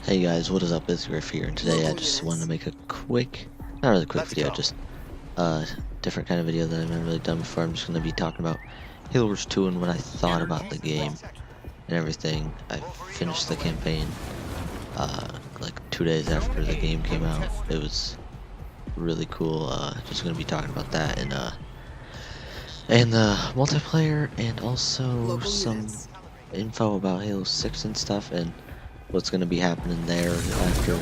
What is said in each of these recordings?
Hey guys, what is up? It's Grif here, and today I just wanted to make a not really quick video, just a different kind of video that I've never really done before. I'm just going to be talking about Halo Wars 2 and what I thought about the game and everything. I finished the campaign like 2 days after the game came out. It was really cool. Just going to be talking about that and the multiplayer, and also some info about Halo 6 and stuff, and what's going to be happening there after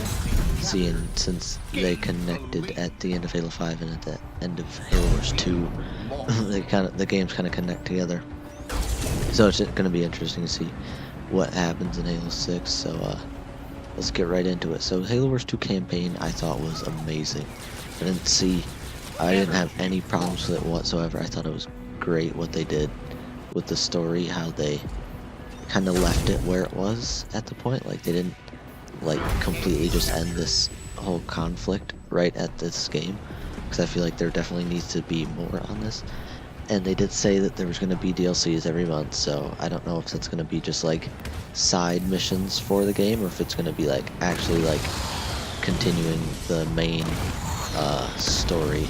seeing, since they connected at the end of Halo 5 and at the end of Halo Wars 2. The games kind of connect together, so it's going to be interesting to see what happens in Halo 6. So let's get right into it. So Halo Wars 2 campaign I thought was amazing. I didn't have any problems with it whatsoever. I thought it was great what they did with the story, how they kind of left it where it was at the point. Like, they didn't like completely just end this whole conflict right at this game, because I feel like there definitely needs to be more on this. And they did say that there was going to be DLCs every month, so I don't know if that's going to be just like side missions for the game, or if it's going to be like actually like continuing the main story,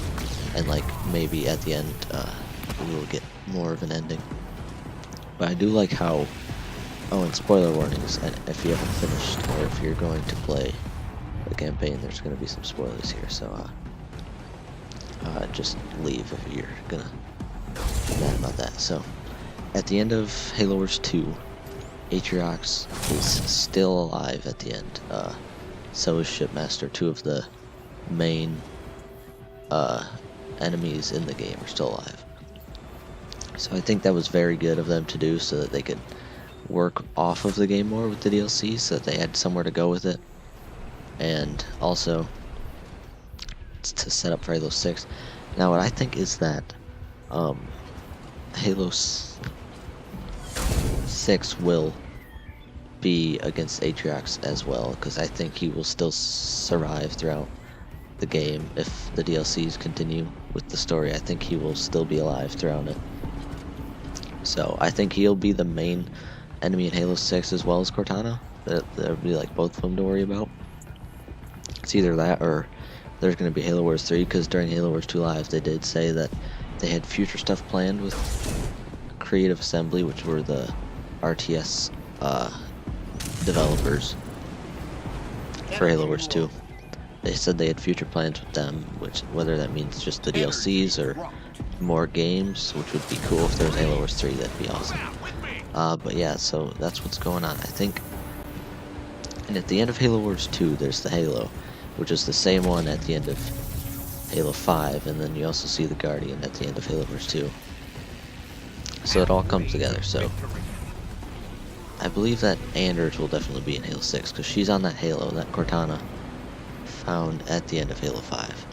and like maybe at the end we will get more of an ending. But I do like how, oh, and spoiler warnings, and if you haven't finished, or if you're going to play the campaign, there's going to be some spoilers here, so just leave if you're gonna be mad about that. So at the end of Halo Wars 2, Atriox is still alive at the end. So is Shipmaster. Two of the main enemies in the game are still alive. So I think that was very good of them to do, so that they could work off of the game more with the DLC, so that they had somewhere to go with it, and also to set up for Halo 6. Now what I think is that Halo 6 will be against Atriox as well, because I think he will still survive throughout the game. If the DLCs continue with the story, I think he will still be alive throughout it. So I think he'll be the main enemy in Halo 6, as well as Cortana. There'll be like both of them to worry about. It's either that, or there's going to be Halo Wars 3, because during Halo Wars 2 Live they did say that they had future stuff planned with Creative Assembly, which were the RTS developers for Halo Wars 2. They said they had future plans with them, which, whether that means just the DLCs or more games, which would be cool. If there was Halo Wars 3, that'd be awesome. But yeah, so that's what's going on, I think. And at the end of Halo Wars 2, there's the Halo, which is the same one at the end of Halo 5, and then you also see the Guardian at the end of Halo Wars 2. So it all comes together. So I believe that Anders will definitely be in Halo 6, because she's on that Halo that Cortana found at the end of Halo 5.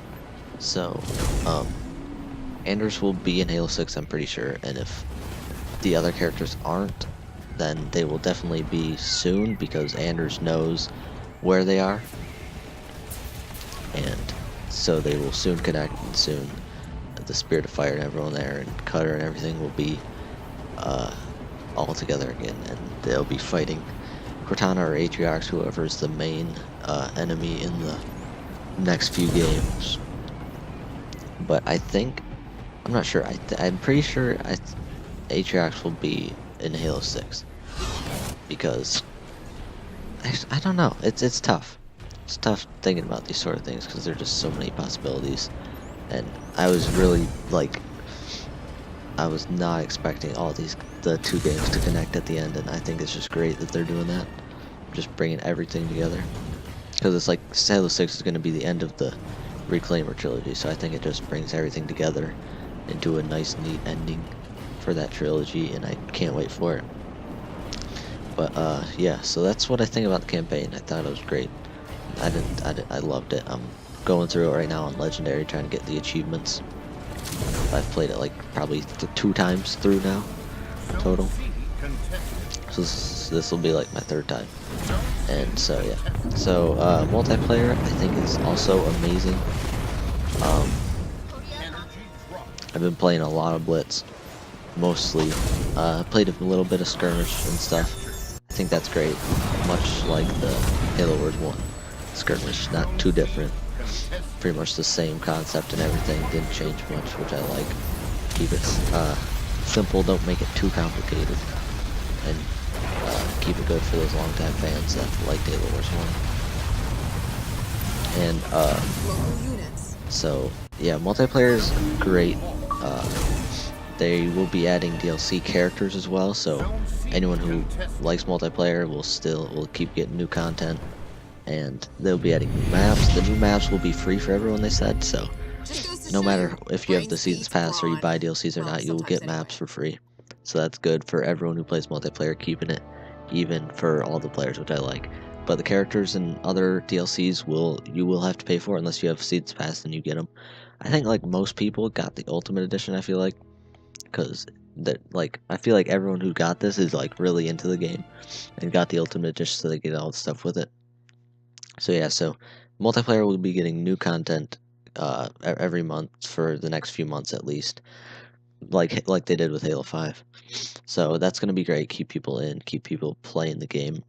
So Anders will be in Halo 6, I'm pretty sure, and if the other characters aren't, then they will definitely be soon, because Anders knows where they are, and so they will soon connect, and soon the Spirit of Fire and everyone there, and Cutter and everything, will be all together again, and they'll be fighting Cortana or Atriox, whoever is the main enemy in the next few games. But I think, I'm not sure, I'm pretty sure Atriox will be in Halo 6, because I don't know, it's tough. It's tough thinking about these sort of things, because there are just so many possibilities, and I was really like, I was not expecting the two games to connect at the end, and I think it's just great that they're doing that, just bringing everything together, because it's like Halo 6 is going to be the end of the Reclaimer trilogy, so I think it just brings everything together into a nice, neat ending for that trilogy, and I can't wait for it. But yeah, so that's what I think about the campaign. I thought it was great. I loved it. I'm going through it right now on Legendary, trying to get the achievements. I've played it like probably 2 times through now, total. So this will be like my 3rd time. And so yeah. So multiplayer, I think, is also amazing. I've been playing a lot of Blitz, mostly. Played a little bit of Skirmish and stuff. I think that's great. Much like the Halo Wars 1 skirmish, not too different. Pretty much the same concept and everything, didn't change much, which I like. Keep it simple, don't make it too complicated, and keep it good for those longtime fans that liked Halo Wars 1. And so yeah, multiplayer is great. They will be adding DLC characters as well, so anyone who likes multiplayer will keep getting new content, and they'll be adding new maps. The new maps will be free for everyone, they said, so no matter if you have the Seasons Pass or you buy DLCs or not, you will get maps for free. So that's good for everyone who plays multiplayer, keeping it even for all the players, which I like. But the characters and other DLCs you will have to pay for unless you have Seasons Pass, and you get them. I think like most people got the Ultimate Edition, I feel like, because I feel like everyone who got this is like really into the game and got the Ultimate Edition, so they get all the stuff with it. So yeah, so multiplayer will be getting new content every month for the next few months at least, like they did with Halo 5. So that's gonna be great. Keep people in, keep people playing the game.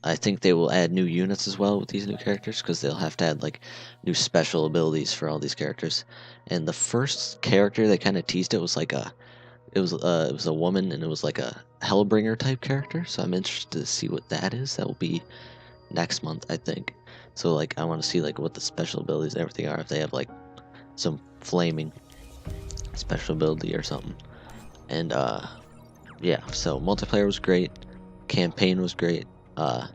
I think they will add new units as well with these new characters, because they'll have to add like new special abilities for all these characters. And the first character they kind of teased it was like it was a woman, and it was like a Hellbringer type character. So I'm interested to see what that is. That will be next month, I think. So like I want to see like what the special abilities and everything are, if they have like some flaming special ability or something. And yeah, so multiplayer was great, campaign was great. I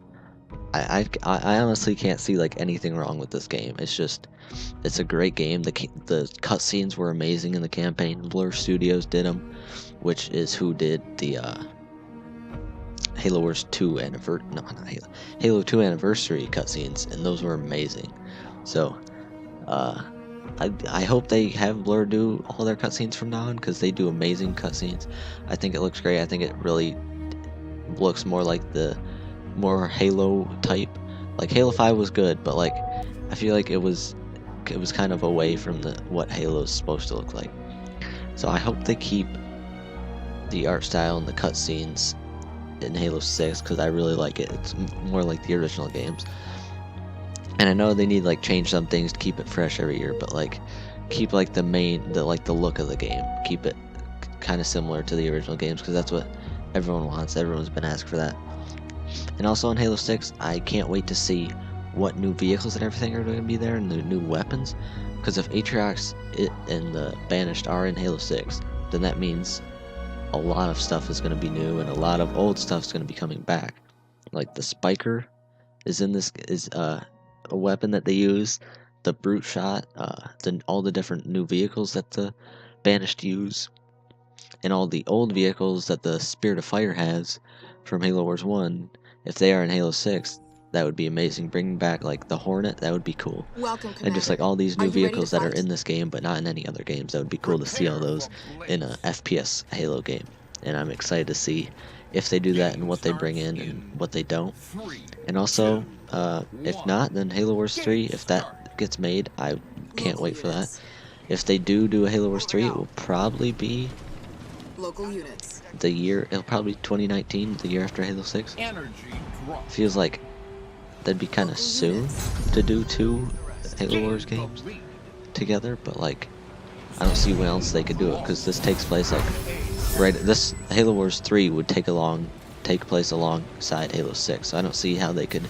honestly can't see like anything wrong with this game. It's a great game. The cutscenes were amazing in the campaign. Blur Studios did them, which is who did the Halo Wars 2 Halo 2 anniversary cutscenes, and those were amazing. So I hope they have Blur do all their cutscenes from now on, because they do amazing cutscenes. I think it looks great. I think it really looks more like the more Halo type. Like Halo 5 was good, but like I feel like it was kind of away from what Halo's supposed to look like. So I hope they keep the art style and the cutscenes in Halo 6, because I really like it. It's more like the original games. And I know they need like change some things to keep it fresh every year, but like keep like the look of the game. Keep it kind of similar to the original games, because that's what everyone wants. Everyone's been asking for that. And also in Halo 6, I can't wait to see what new vehicles and everything are going to be there, and the new weapons. Because if Atriox and the Banished are in Halo 6, then that means a lot of stuff is going to be new, and a lot of old stuff is going to be coming back. Like the Spiker is a weapon that they use, the Brute Shot, all the different new vehicles that the Banished use, and all the old vehicles that the Spirit of Fire has from Halo Wars 1. If they are in Halo 6, that would be amazing. Bringing back like the Hornet, that would be cool. Welcome, and just like all these new vehicles that are in this game but not in any other games, that would be cool to see all those in a FPS Halo game. And I'm excited to see if they do that and what they bring in and what they don't. And also, if not, then Halo Wars 3, if that gets made, I can't wait for that. If they do a Halo Wars 3, it will probably be local units. it'll probably be 2019, the year after Halo 6. Feels like that'd be kind of soon to do 2 Halo Wars games together, but like I don't see when else they could do it, because this takes place like this Halo Wars 3 would take place alongside Halo 6, so I don't see how they could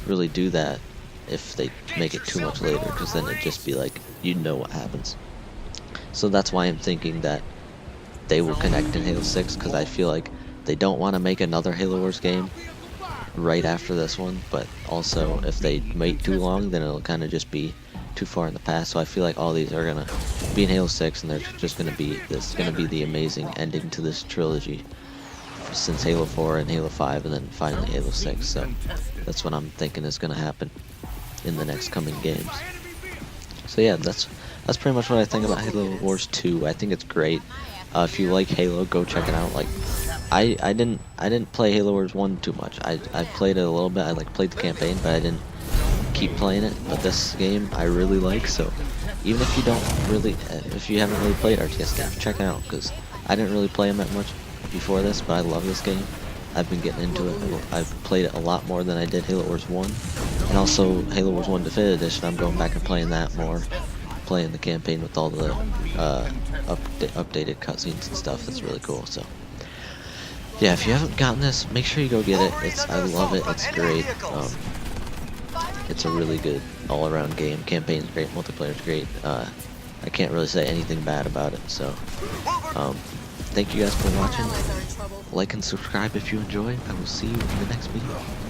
really do that if they make it too much later, because then it'd just be like, what happens. So that's why I'm thinking that they will connect in Halo 6, because I feel like they don't want to make another Halo Wars game right after this one, but also if they wait too long, then it'll kind of just be too far in the past. So I feel like all these are gonna be in Halo 6, and they're just gonna be the amazing ending to this trilogy since Halo 4 and Halo 5, and then finally Halo 6. So that's what I'm thinking is gonna happen in the next coming games. So yeah, that's pretty much what I think about Halo Wars 2. I think it's great. If you like Halo, go check it out. Like I didn't play Halo Wars 1 too much. I played it a little bit. I like played the campaign, but I didn't keep playing it. But this game I really like, so even if you haven't really played RTS games, check it out, because I didn't really play them that much before this, but I love this game. I've been getting into it. I've played it a lot more than I did Halo Wars 1. And also Halo Wars 1 Definitive Edition, I'm going back and playing that more. Playing the campaign with all the updated cutscenes and stuff. That's really cool. So yeah, if you haven't gotten this, make sure you go get it. I love it. It's great. It's a really good all-around game. Campaign's great. Multiplayer's great. I can't really say anything bad about it. So thank you guys for watching. Like and subscribe if you enjoy. I will see you in the next video.